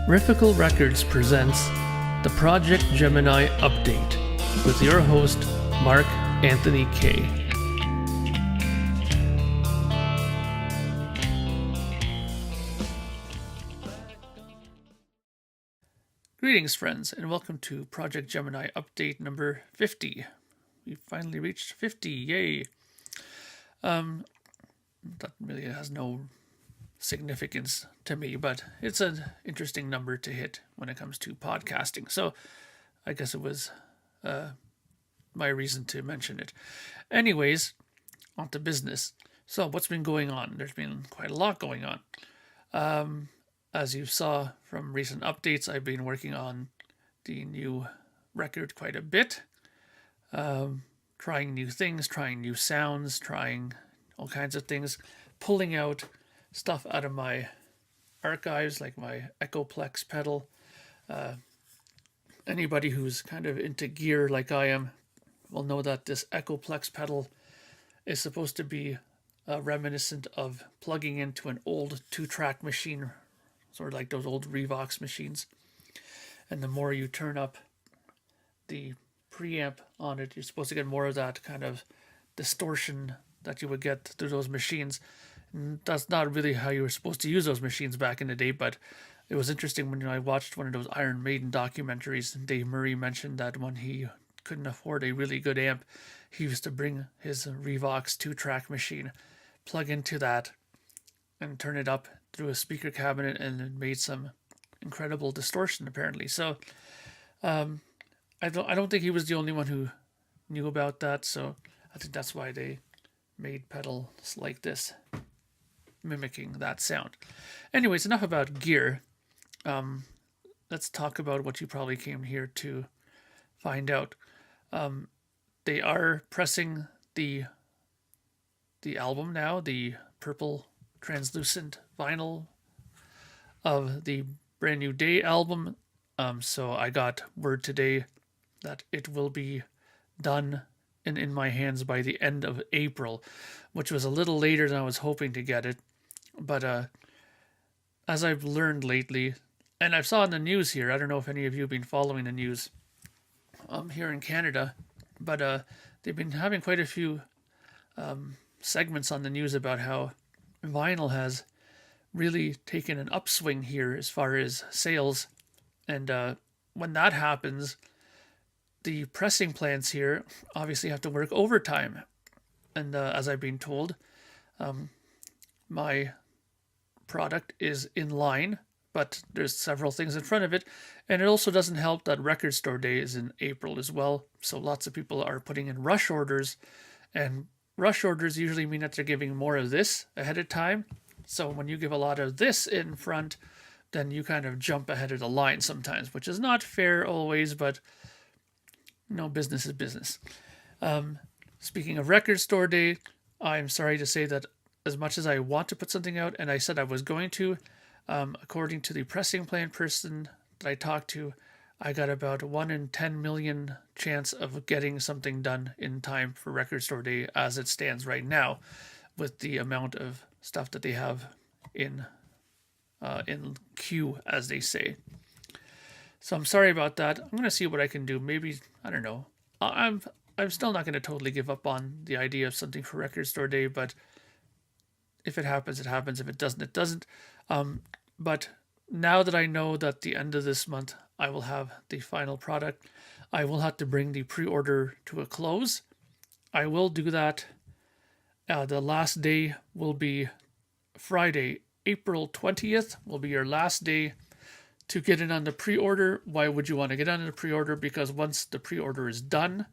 Riffical Records presents the Projekt Gemineye Update with your host, Mark Anthony Kay. Greetings, friends, and welcome to Projekt Gemineye Update number 50. We finally reached 50, yay! That really has no significance to me, but it's an interesting number to hit when it comes to podcasting. So I guess it was my reason to mention it. Anyways, on to business. So what's been going on? There's been quite a lot going on. As you saw from recent updates, I've been working on the new record quite a bit. Trying new things, trying new sounds, trying all kinds of things, pulling out stuff out of my archives, like my Echoplex pedal. Anybody who's kind of into gear like I am will know that this Echoplex pedal is supposed to be reminiscent of plugging into an old 2-track machine, sort of like those old Revox machines. And the more you turn up the preamp on it, you're supposed to get more of that kind of distortion that you would get through those machines. And that's not really how you were supposed to use those machines back in the day, but it was interesting when I watched one of those Iron Maiden documentaries, and Dave Murray mentioned that when he couldn't afford a really good amp, he used to bring his Revox 2-track machine, plug into that, and turn it up through a speaker cabinet, and it made some incredible distortion apparently. So I don't think he was the only one who knew about that, so I think that's why they made pedals like this, mimicking that sound. Anyways, enough about gear. Let's talk about what you probably came here to find out. They are pressing the album now, the purple translucent vinyl of the Brand New Day album. So I got word today that it will be done and in my hands by the end of April, which was a little later than I was hoping to get it. But as I've learned lately, and I saw in the news here, I don't know if any of you have been following the news here in Canada, but they've been having quite a few segments on the news about how vinyl has really taken an upswing here as far as sales. And when that happens, the pressing plants here obviously have to work overtime. And as I've been told, my product is in line, but there's several things in front of it. And it also doesn't help that Record Store Day is in April as well. So lots of people are putting in rush orders, and rush orders usually mean that they're giving more of this ahead of time. So when you give a lot of this in front, then you kind of jump ahead of the line sometimes, which is not fair always, but business is business. Speaking of Record Store Day, I'm sorry to say that as much as I want to put something out, and I said I was going to, according to the pressing plant person that I talked to, I got about 1 in 10 million chance of getting something done in time for Record Store Day as it stands right now, with the amount of stuff that they have in queue, as they say. So I'm sorry about that. I'm going to see what I can do. Maybe, I don't know. I'm still not going to totally give up on the idea of something for Record Store Day, but if it happens, it happens. If it doesn't, it doesn't. But now that I know that the end of this month I will have the final product, I will have to bring the pre-order to a close. I will do that. The last day will be Friday, April 20th will be your last day to get in on the pre-order. Why would you want to get on the pre-order? Because once the pre-order is done,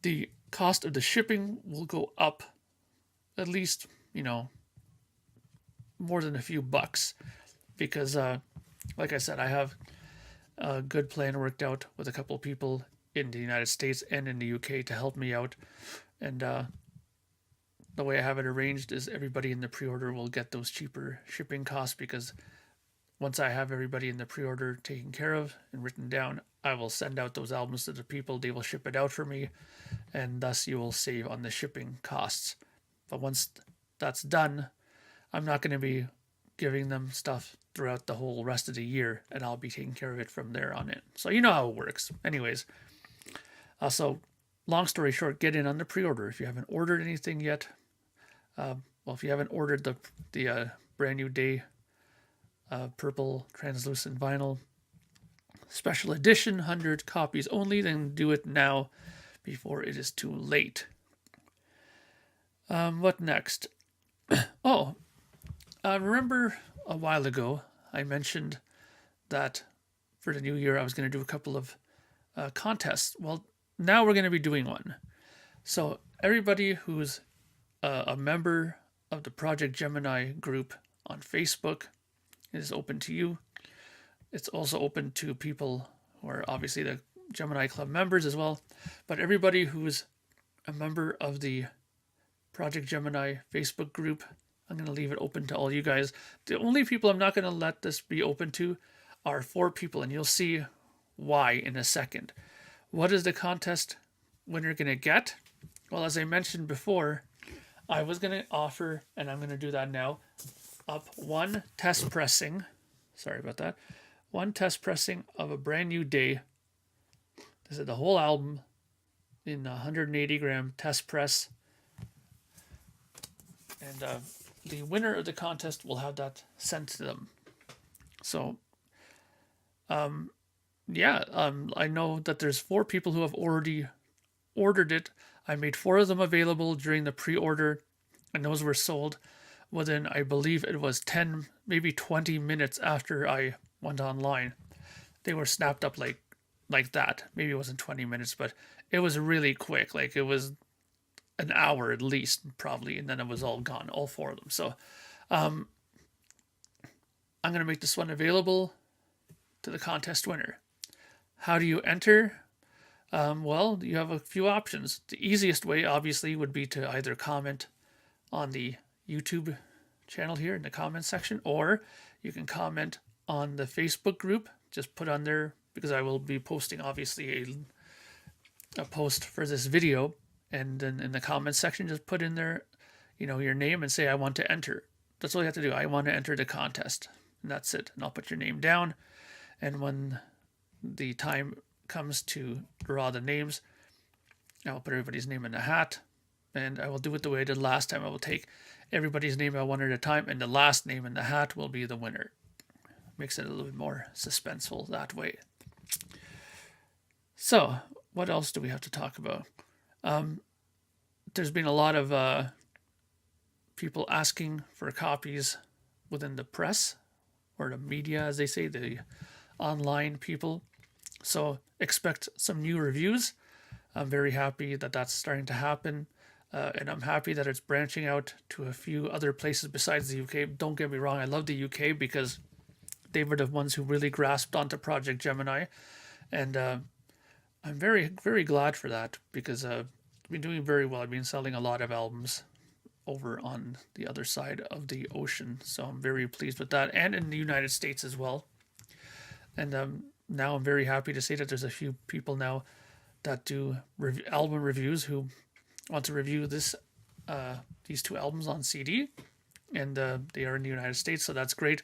the cost of the shipping will go up at least, more than a few bucks. Because, like I said, I have a good plan worked out with a couple of people in the United States and in the UK to help me out. And the way I have it arranged is everybody in the pre-order will get those cheaper shipping costs, because once I have everybody in the pre-order taken care of and written down, I will send out those albums to the people. They will ship it out for me, and thus you will save on the shipping costs. But once that's done, I'm not going to be giving them stuff throughout the whole rest of the year, and I'll be taking care of it from there on in. So you know how it works. Anyways, so long story short, get in on the pre-order if you haven't ordered anything yet. Well, if you haven't ordered the brand new day purple translucent vinyl special edition, 100 copies only, then do it now before it is too late. What next? Oh, remember a while ago I mentioned that for the new year I was going to do a couple of contests. Well, now we're going to be doing one. So everybody who's a member of the Projekt Gemineye group on Facebook is open to you. It's also open to people who are obviously the Gemini Club members as well. But everybody who's a member of the Projekt Gemineye Facebook group, I'm going to leave it open to all you guys. The only people I'm not going to let this be open to are 4 people, and you'll see why in a second. What is the contest winner going to get? Well, as I mentioned before, I was going to offer, and I'm going to do that now, up one test pressing. Sorry about that. One test pressing of a brand new day. This is the whole album in 180 gram test press. And the winner of the contest will have that sent to them. So, I know that there's 4 people who have already ordered it. I made 4 of them available during the pre-order, and those were sold within, I believe it was 10, maybe 20 minutes after I went online. They were snapped up like that. Maybe it wasn't 20 minutes, but it was really quick. Like, it was an hour at least, probably, and then it was all gone, all 4 of them. So I'm going to make this one available to the contest winner. How do you enter? Well, you have a few options. The easiest way, obviously, would be to either comment on the YouTube channel here in the comment section, or you can comment on the Facebook group. Just put on there, because I will be posting, obviously, a post for this video, and then in the comment section, just put in there, your name and say, I want to enter. That's all you have to do. I want to enter the contest, and that's it. And I'll put your name down, and when the time comes to draw the names, I'll put everybody's name in the hat, and I will do it the way I did last time. I will take everybody's name out one at a time, and the last name in the hat will be the winner. Makes it a little bit more suspenseful that way. So, what else do we have to talk about? There's been a lot of people asking for copies within the press, or the media, as they say, the online people. So expect some new reviews. I'm very happy that that's starting to happen. And I'm happy that it's branching out to a few other places besides the UK. Don't get me wrong, I love the UK because they were the ones who really grasped onto Projekt Gemineye. And I'm very, very glad for that, because I've been doing very well. I've been selling a lot of albums over on the other side of the ocean. So I'm very pleased with that, and in the United States as well. And now I'm very happy to say that there's a few people now that do album reviews who want to review these 2 albums on CD, and they are in the United States, so that's great.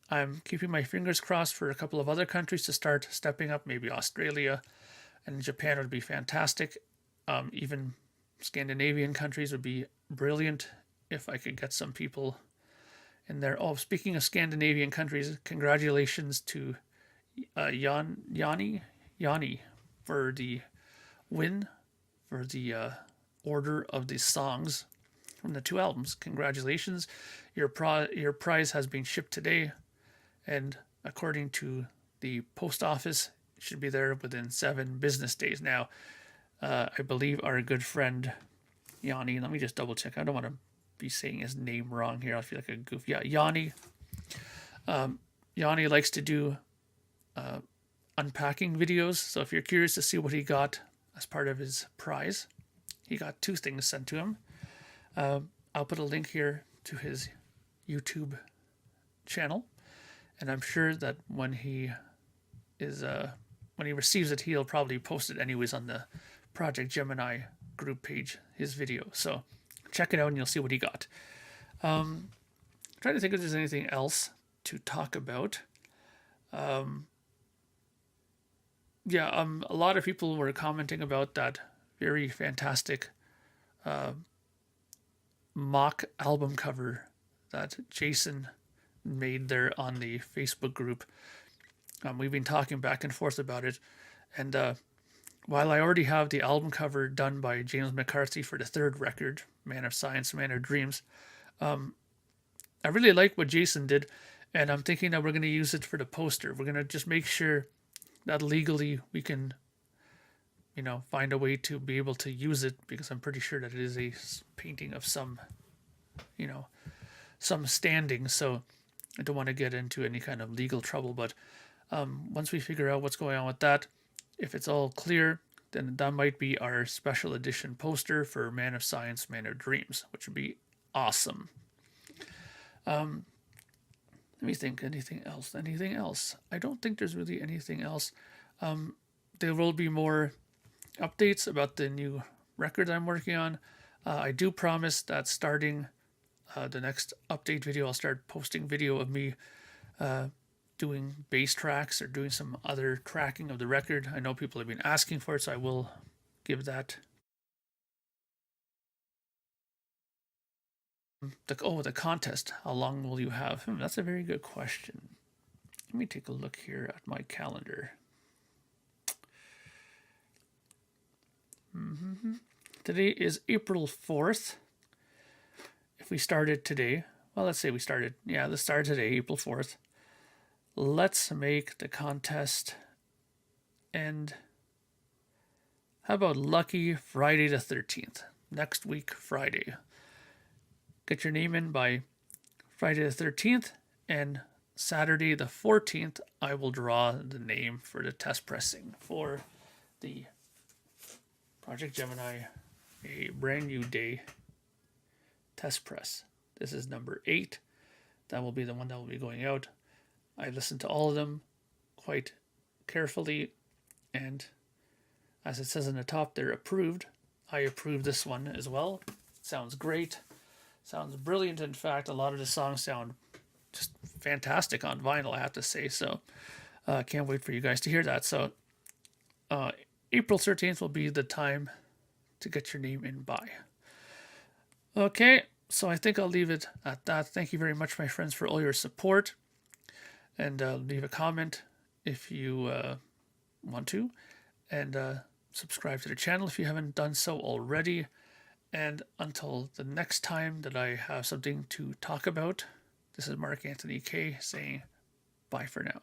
I'm keeping my fingers crossed for a couple of other countries to start stepping up. Maybe Australia and Japan would be fantastic. Even Scandinavian countries would be brilliant if I could get some people in there. Oh, speaking of Scandinavian countries, congratulations to Yanni for the win for the order of the songs from the 2 albums. Congratulations. Your prize has been shipped today, and according to the post office, it should be there within 7 business days. Now, I believe our good friend Yanni, let me just double check. I don't want to be saying his name wrong here. I feel like a goof. Yeah, Yanni. Yanni likes to do unpacking videos. So if you're curious to see what he got as part of his prize, he got 2 things sent to him. I'll put a link here to his YouTube channel, and I'm sure that when he receives it, he'll probably post it anyways on the Projekt Gemineye group page, his video. So check it out and you'll see what he got. trying to think if there's anything else to talk about. A lot of people were commenting about that very fantastic mock album cover that Jason made there on the Facebook group. We've been talking back and forth about it, and while I already have the album cover done by James McCarthy for the third record, Man of Science, Man of Dreams, I really like what Jason did, and I'm thinking that we're going to use it for the poster. We're going to just make sure that legally we can, find a way to be able to use it, because I'm pretty sure that it is a painting of some standing. So I don't want to get into any kind of legal trouble. But once we figure out what's going on with that, if it's all clear, then that might be our special edition poster for Man of Science, Man of Dreams, which would be awesome. Let me think. Anything else? Anything else? I don't think there's really anything else. There will be more updates about the new record I'm working on. I do promise that starting the next update video, I'll start posting video of me doing bass tracks or doing some other tracking of the record. I know people have been asking for it, so I will give that. The contest. How long will you have? That's a very good question. Let me take a look here at my calendar. Today is April 4th. If we started today, well, let's say we started, let's start today, April 4th. Let's make the contest end. How about lucky Friday the 13th? Next week, Friday. Get your name in by Friday the 13th, and Saturday the 14th, I will draw the name for the test pressing for the Projekt Gemineye, a brand new day test press. This is number 8. That will be the one that will be going out. I listened to all of them quite carefully, and as it says in the top, they're approved. I approve this one as well. Sounds great. Sounds brilliant. In fact, a lot of the songs sound just fantastic on vinyl, I have to say. So can't wait for you guys to hear that. So April 13th will be the time to get your name in by. Okay, so I think I'll leave it at that. Thank you very much, my friends, for all your support. And leave a comment if you want to. And subscribe to the channel if you haven't done so already. And until the next time that I have something to talk about, this is Mark Anthony K saying bye for now.